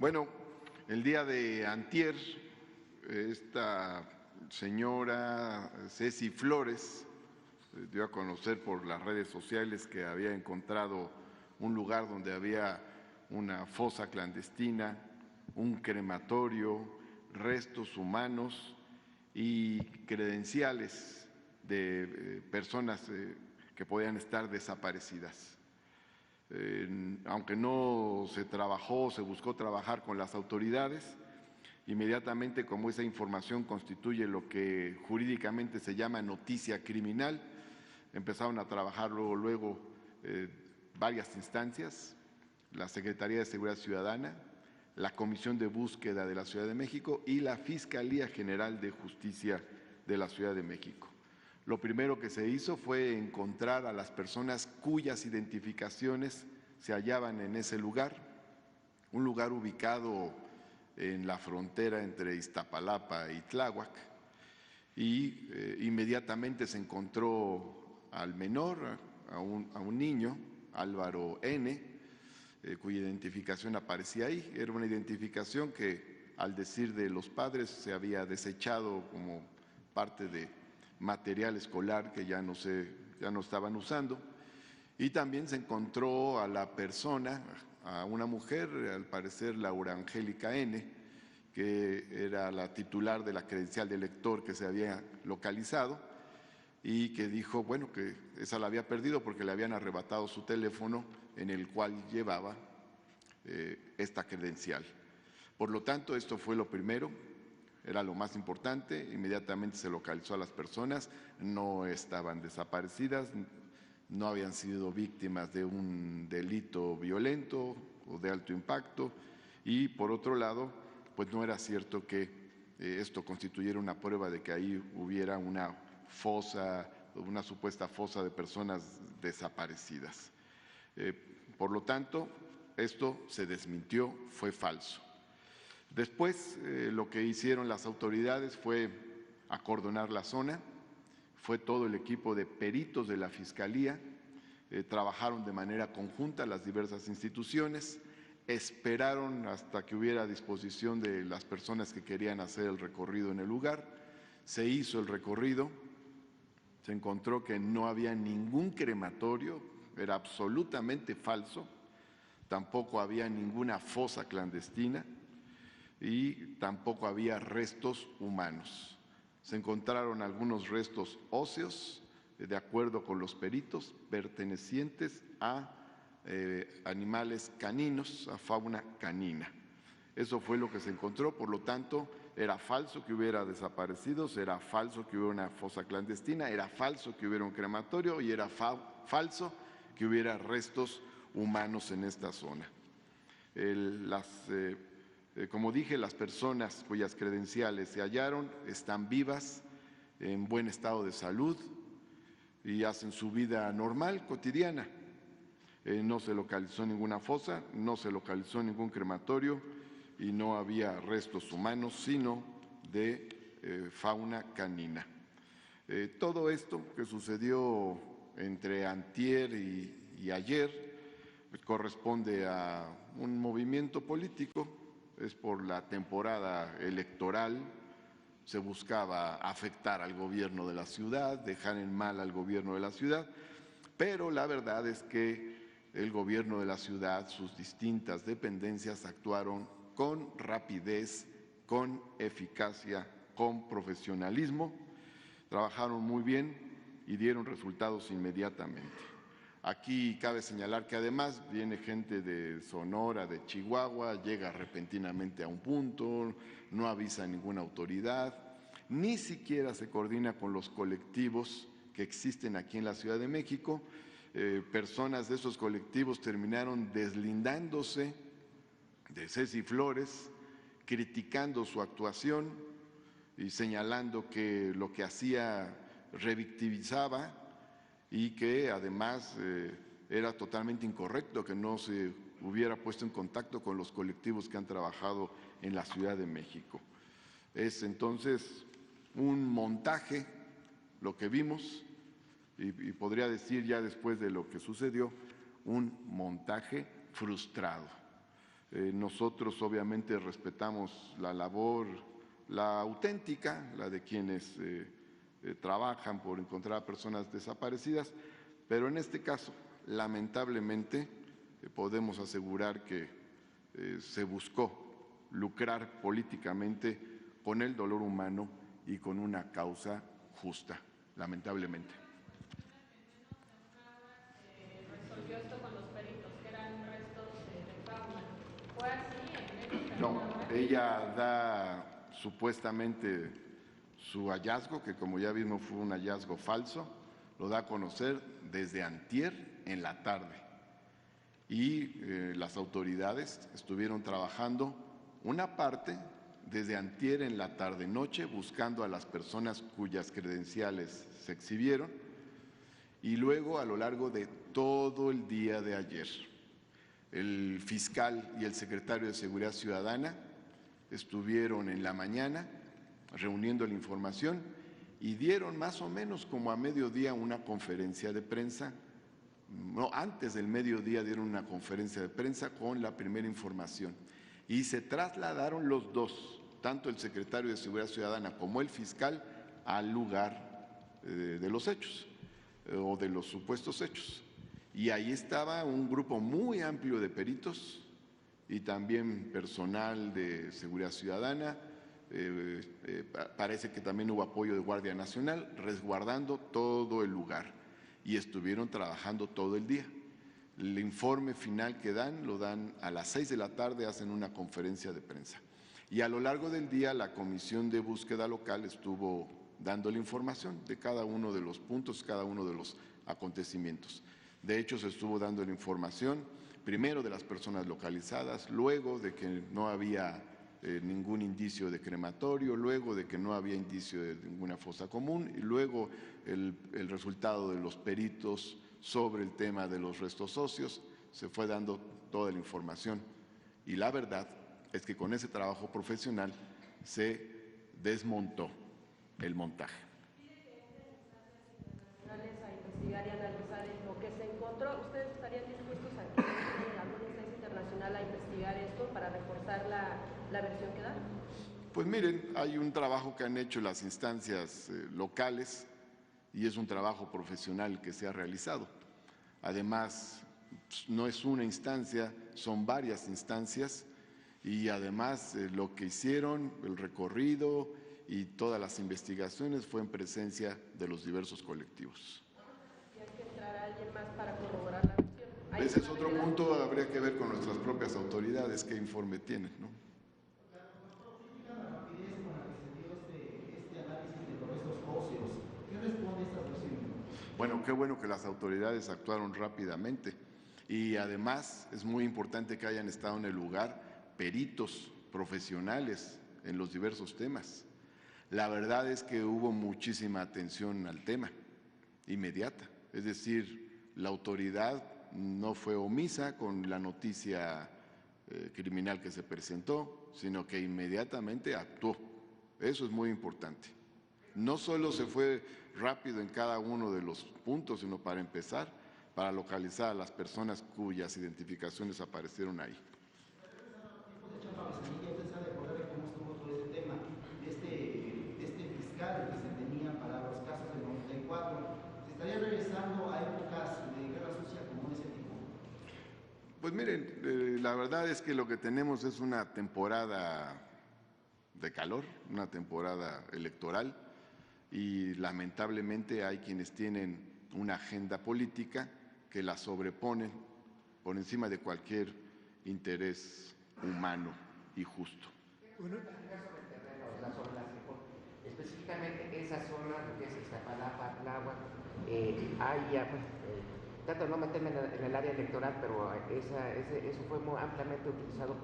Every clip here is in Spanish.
Bueno, el día de antier, esta señora Ceci Flores dio a conocer por las redes sociales que había encontrado un lugar donde había una fosa clandestina, un crematorio, restos humanos y credenciales de personas que podían estar desaparecidas. Aunque no se trabajó, se buscó trabajar con las autoridades, inmediatamente como esa información constituye lo que jurídicamente se llama noticia criminal, empezaron a trabajar luego varias instancias, la Secretaría de Seguridad Ciudadana, la Comisión de Búsqueda de la Ciudad de México y la Fiscalía General de Justicia de la Ciudad de México. Lo primero que se hizo fue encontrar a las personas cuyas identificaciones se hallaban en ese lugar, un lugar ubicado en la frontera entre Iztapalapa y Tláhuac, y inmediatamente se encontró al menor, a un niño, Álvaro N., cuya identificación aparecía ahí. Era una identificación que, al decir de los padres, se había desechado como parte de material escolar que ya no estaban usando, y también se encontró a la persona, a una mujer, al parecer Laura Angélica N., que era la titular de la credencial de lector que se había localizado y que dijo, bueno, que esa la había perdido porque le habían arrebatado su teléfono en el cual llevaba esta credencial. Por lo tanto, esto fue lo primero. Era lo más importante, inmediatamente se localizó a las personas, no estaban desaparecidas, no habían sido víctimas de un delito violento o de alto impacto, y por otro lado, pues no era cierto que esto constituyera una prueba de que ahí hubiera una fosa, una supuesta fosa de personas desaparecidas. Por lo tanto, esto se desmintió, fue falso. Después, lo que hicieron las autoridades fue acordonar la zona, fue todo el equipo de peritos de la Fiscalía, trabajaron de manera conjunta las diversas instituciones, esperaron hasta que hubiera disposición de las personas que querían hacer el recorrido en el lugar, se hizo el recorrido, se encontró que no había ningún crematorio, era absolutamente falso, tampoco había ninguna fosa clandestina, y tampoco había restos humanos. Se encontraron algunos restos óseos, de acuerdo con los peritos, pertenecientes a animales caninos, a fauna canina. Eso fue lo que se encontró, por lo tanto, era falso que hubiera desaparecidos, era falso que hubiera una fosa clandestina, era falso que hubiera un crematorio y era falso que hubiera restos humanos en esta zona. Como dije, las personas cuyas credenciales se hallaron están vivas, en buen estado de salud y hacen su vida normal, cotidiana. No se localizó ninguna fosa, no se localizó ningún crematorio y no había restos humanos, sino de fauna canina. Todo esto que sucedió entre antier y ayer corresponde a un movimiento político. Es por la temporada electoral, se buscaba afectar al gobierno de la ciudad, dejar en mal al gobierno de la ciudad, pero la verdad es que el gobierno de la ciudad, sus distintas dependencias actuaron con rapidez, con eficacia, con profesionalismo, trabajaron muy bien y dieron resultados inmediatamente. Aquí cabe señalar que además viene gente de Sonora, de Chihuahua, llega repentinamente a un punto, no avisa a ninguna autoridad, ni siquiera se coordina con los colectivos que existen aquí en la Ciudad de México. Personas de esos colectivos terminaron deslindándose de Ceci Flores, criticando su actuación y señalando que lo que hacía revictimizaba y que además era totalmente incorrecto que no se hubiera puesto en contacto con los colectivos que han trabajado en la Ciudad de México. Es entonces un montaje lo que vimos y podría decir ya después de lo que sucedió, un montaje frustrado. Nosotros obviamente respetamos la labor, la auténtica, la de quienes trabajan por encontrar a personas desaparecidas, pero en este caso, lamentablemente, podemos asegurar que se buscó lucrar políticamente con el dolor humano y con una causa justa, lamentablemente. Resolvió esto con los peritos, que eran restos de fauna. ¿Fue así? No, ella da supuestamente su hallazgo, que como ya vimos fue un hallazgo falso, lo da a conocer desde antier en la tarde. Y las autoridades estuvieron trabajando una parte desde antier en la tarde-noche buscando a las personas cuyas credenciales se exhibieron y luego a lo largo de todo el día de ayer. El fiscal y el secretario de Seguridad Ciudadana estuvieron en la mañana reuniendo la información y dieron más o menos como a mediodía una conferencia de prensa. No, antes del mediodía dieron una conferencia de prensa con la primera información y se trasladaron los dos, tanto el secretario de Seguridad Ciudadana como el fiscal, al lugar de los hechos o de los supuestos hechos. Y ahí estaba un grupo muy amplio de peritos y también personal de Seguridad Ciudadana. Parece que también hubo apoyo de Guardia Nacional resguardando todo el lugar y estuvieron trabajando todo el día. El informe final que dan, lo dan a las 6 de la tarde, hacen una conferencia de prensa. Y a lo largo del día la Comisión de Búsqueda Local estuvo dando la información de cada uno de los puntos, cada uno de los acontecimientos. De hecho, se estuvo dando la información primero de las personas localizadas, luego de que no había ningún indicio de crematorio, luego de que no había indicio de ninguna fosa común y luego el resultado de los peritos sobre el tema de los restos óseos. Se fue dando toda la información y la verdad es que con ese trabajo profesional se desmontó el montaje. A investigar y analizar lo que se encontró. ¿Ustedes estarían dispuestos a que alguna instancia internacional a investigar esto para reforzar la versión que dan? Pues miren, hay un trabajo que han hecho las instancias locales y es un trabajo profesional que se ha realizado. Además, no es una instancia, son varias instancias y además lo que hicieron, el recorrido y todas las investigaciones fue en presencia de los diversos colectivos. ¿Hay que entrar a alguien más para corroborar la versión? Ese es otro punto, habría que ver con nuestras propias autoridades qué informe tienen, ¿no? Bueno, qué bueno que las autoridades actuaron rápidamente y además es muy importante que hayan estado en el lugar peritos profesionales en los diversos temas. La verdad es que hubo muchísima atención al tema, inmediata, es decir, la autoridad no fue omisa con la noticia criminal que se presentó, sino que inmediatamente actuó. Eso es muy importante. No solo se fue rápido en cada uno de los puntos, sino para empezar, para localizar a las personas cuyas identificaciones aparecieron ahí. Pues miren, la verdad es que lo que tenemos es una temporada de calor, una temporada electoral y lamentablemente hay quienes tienen una agenda política que la sobreponen por encima de cualquier interés humano y justo. Bueno. Específicamente esa zona, que es Iztapalapa, Tláhuac, trato de no meterme en el área electoral, pero eso fue muy ampliamente utilizado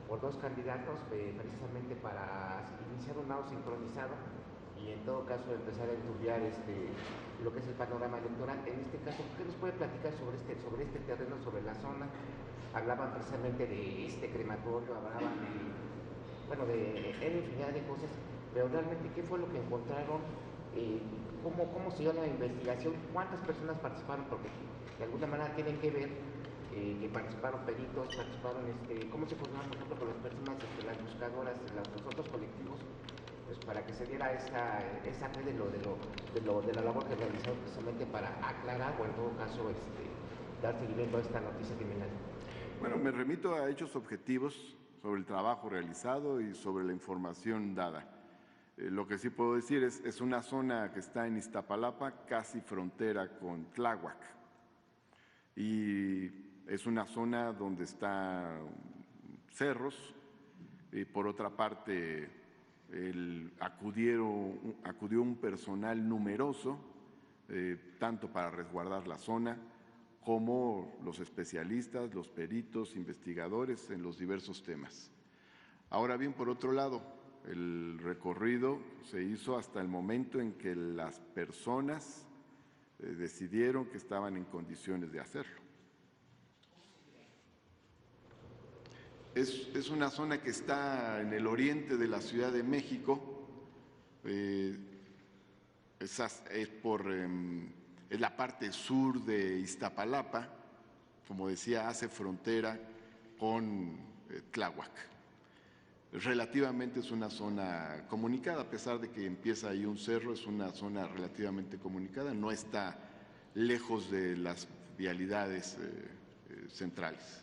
por dos candidatos precisamente para iniciar un lado sincronizado y en todo caso empezar a estudiar lo que es el panorama electoral. En este caso, ¿qué nos puede platicar sobre este terreno, sobre la zona? Hablaban precisamente de este crematorio, hablaban de infinidad de cosas, pero realmente ¿qué fue lo que encontraron? ¿Cómo se dio la investigación? ¿Cuántas personas participaron? Porque de alguna manera tienen que ver que participaron peritos, participaron, cómo se coordinaron, por ejemplo, con las personas, las buscadoras, los otros colectivos, pues para que se diera esa fe de la labor que realizaron precisamente para aclarar o en todo caso dar seguimiento a esta noticia criminal. Bueno, me remito a hechos objetivos sobre el trabajo realizado y sobre la información dada. Lo que sí puedo decir es una zona que está en Iztapalapa, casi frontera con Tláhuac. Y es una zona donde están cerros, y por otra parte acudió un personal numeroso, tanto para resguardar la zona, como los especialistas, los peritos, investigadores en los diversos temas. Ahora bien, por otro lado, el recorrido se hizo hasta el momento en que las personas decidieron que estaban en condiciones de hacerlo. Es una zona que está en el oriente de la Ciudad de México, es la parte sur de Iztapalapa, como decía, hace frontera con Tláhuac. Relativamente es una zona comunicada, a pesar de que empieza ahí un cerro, es una zona relativamente comunicada, no está lejos de las vialidades centrales.